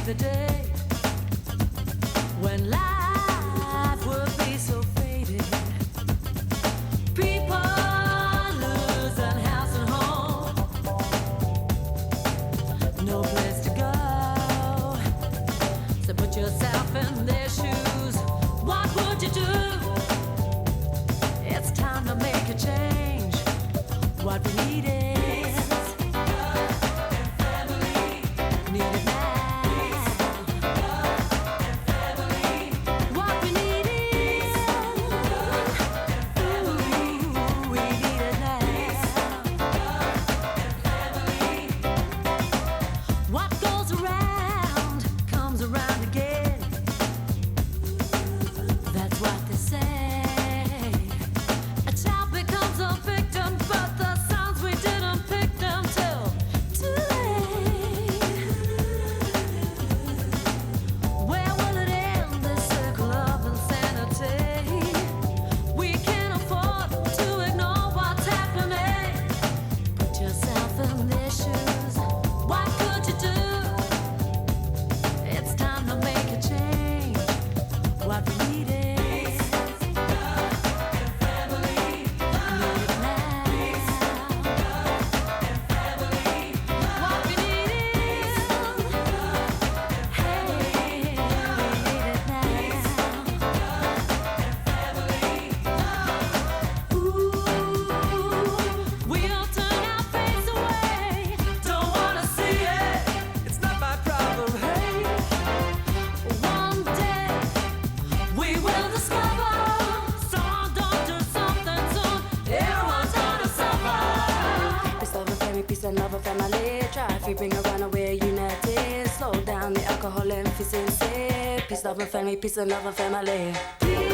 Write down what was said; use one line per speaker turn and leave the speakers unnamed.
The day when life would be so faded, people losing house and home, no place to go. So put yourself in their shoes. What would you do? It's time to make a change. What we need is
and love a family. Try if you bring around away united. Slow down the alcohol and efficiency. Peace, love and family, peace and love and family.